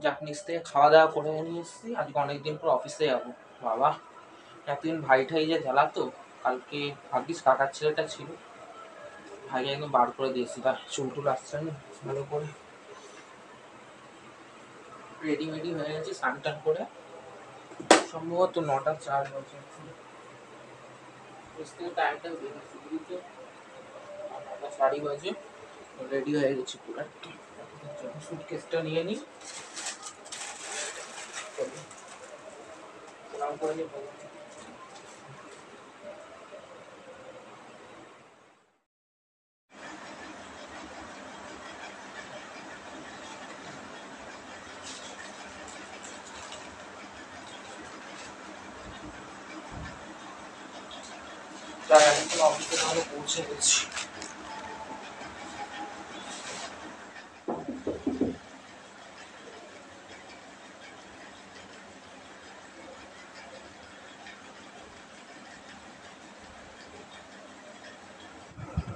যাক নিচ থেকে খাওয়া দাওয়া করে নিয়ে এসেছি। আজকে অনেকদিন পর অফিসে যাবো। বাবা, এতদিন ভাই ঠাই যে জ্বালাতো, কালকে ভাগ্যিস কাকার ছেলেটা ছিল, ভাইকে একদম বার করে দিয়েছি। তা চুল টুল আসছে না ভালো করে, রেডি মেডি হয়ে গেছি স্নান টান করে। সম্ভবত 9টা 4 বাজে, টাইমটা বেরিয়েছি বুঝলি তো, 9টা 4 বাজে। রেডি হয়ে গেছি পুরো, সুটকেসটা নিয়ে নিই, প্রণাম করে নিই। তার আমি কোনো অফিসে তাহলে পৌঁছে গেছি।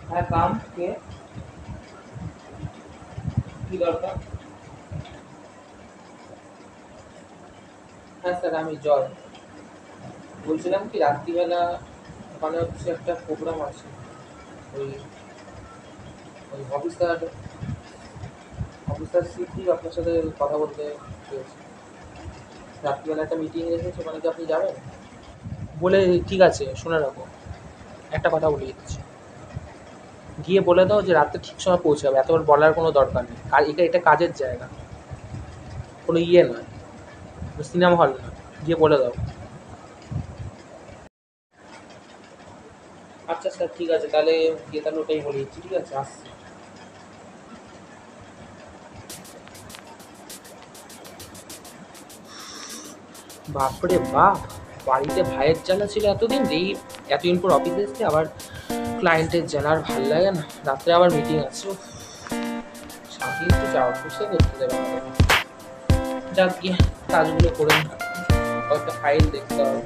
হ্যাঁ, কাম কে, কি দরকার? হ্যাঁ স্যার, আমি জয়। বলছিলাম কি, রাত্রিবেলা ওখানে হচ্ছে একটা প্রোগ্রাম আছে, ওই ওই অফিসার সিটি আপনার সাথে কথা বলতে চেয়েছি। রাত্রিবেলা একটা মিটিং রেখেছে, ওখানে কি আপনি যাবেন? বলে ঠিক আছে, শুনে রাখো, একটা কথা বলে দিচ্ছি, গিয়ে বলে দাও যে রাত্রে ঠিক সময় পৌঁছাবে, এতবার বলার কোনো দরকার নেই। এটা এটা কাজের জায়গা, কোনো ইয়ে নয়, সিনেমা হল নয়। গিয়ে বলে দাও। আচ্ছা স্যার, ঠিক আছে তাহলে, গিয়ে তাহলে ওটাই বলে দিচ্ছি। ঠিক আছে, আসছি। বাপরে বাপ, বাড়িতে ভাইয়ের জ্বালা ছিল এতদিন, এই এতদিন পর অফিসে এসছে, আবার ক্লায়েন্টের জ্বালা, আর ভাল লাগে না। রাত্রে আবার মিটিং আছে, উফ, শান্তি একটু যাওয়া বসে করতে দেবে না। যাক গিয়ে কাজগুলো করে নি, কয়েকটা ফাইল দেখতে হবে।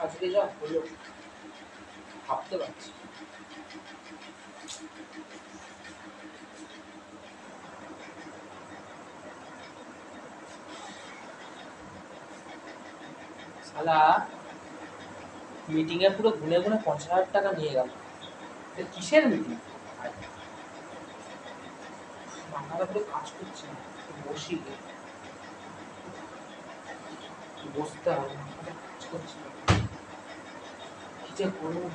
আজকে যা হলো ভাবতে পারছি। শালা মিটিং এ পুরো গুনে গুনে 50,000 টাকা নিয়ে গেল। কিসের মিটিং? মাথাটা পুরো কাজ করছে না, বসি গিয়ে, বসতে হবে, মাথাটা কাজ করছে না, কি যে করবো,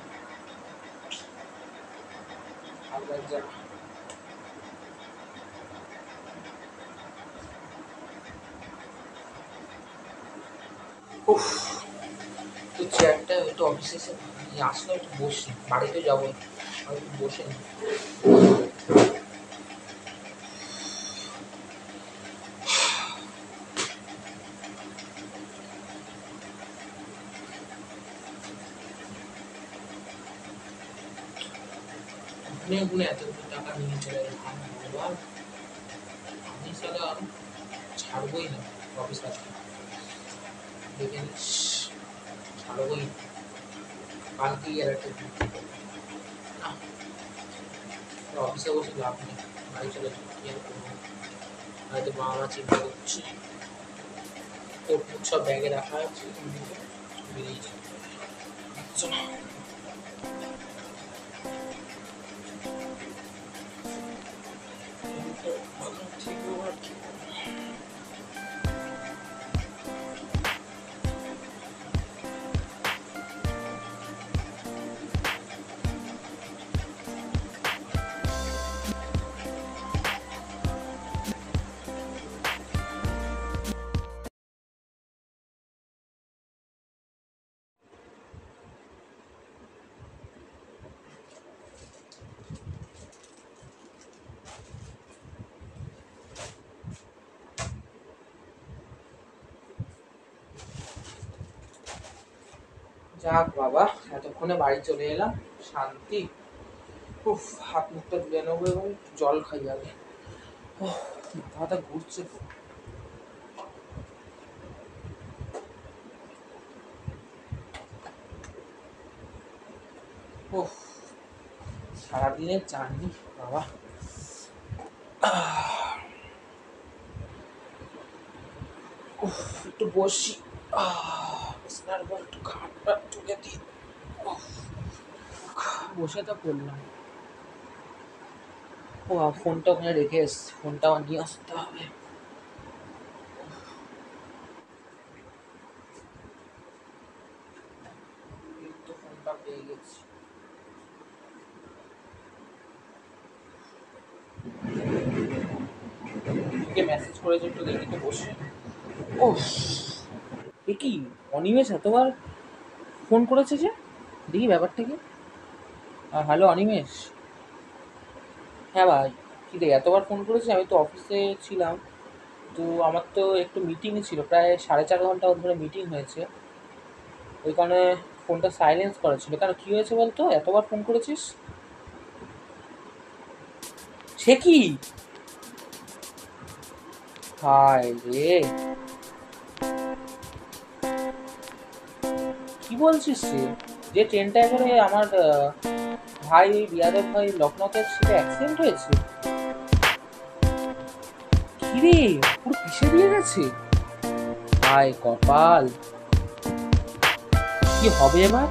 ভালো লাগছে না। উফ, তো চেয়ারটা একটু অফিসে এসে আসলে একটু বসি, বাড়িতে যাবো, আর একটু বসে নি। গুনে গুনে এতগুলো টাকা নিয়ে চলে গেল, আমি ভগবান, আমি সালা ছাড়বই না অফিস কাজটা, দেখে নিস, ছাড়বই না। কালকেই আর একটা না, অফিসে বসে লাভ নেই, বাড়ি চলে যাবো, কি আর করবো। হয়তো বাবা মা চিন্তা করছে, কোট মোট সব ব্যাগে রাখা আছে, বেরিয়ে যাবে। চলো। ঠিক আর কি। যাক বাবা, এতক্ষণে বাড়ি চলে এলাম, শান্তি। উফ, হাত মুখটা ধুয়ে নেবো এবং জল খাই আগে। মাথা ঘুরছে তো। উফ, সারাদিনের জার্নি বাবা। উফ, একটু বসি। বিছানার উপর একটু খাটটা তুলে দিই। উফ, বসে তো পড়লাম। ও, ফোনটা ওখানে রেখে এসছি, ফোনটা আমার নিয়ে আসতে হবে। এই তো ফোনটা পেয়ে গেছি। কে মেসেজ করেছে একটু দেখি তো বসে। ও, এ কি অনিমেষ এতবার ফোন করেছে যে? দেখি ব্যাপারটা কি। হ্যালো অনিমেষ। হ্যাঁ ভাই, কী রে এতবার ফোন করেছিস? আমি তো অফিসে ছিলাম, তো আমার তো একটু মিটিং ছিল, প্রায় 4.5 ঘন্টা ধরে মিটিং হয়েছে, ওই কারণে ফোনটা সাইলেন্স করা ছিল। কেন, কী হয়েছে বলতো, এতবার ফোন করেছিস? সে কি? হায় রে, কি বলছিস রে? যে ট্রেনটা করে আমার ভাই, বিয়াদব ভাই লখনৌতে, সেটা অ্যাক্সিডেন্ট হয়েছে? কি রে, পুরো পিষে দিয়ে গেছে? হায় কপাল, কি হবে এবার?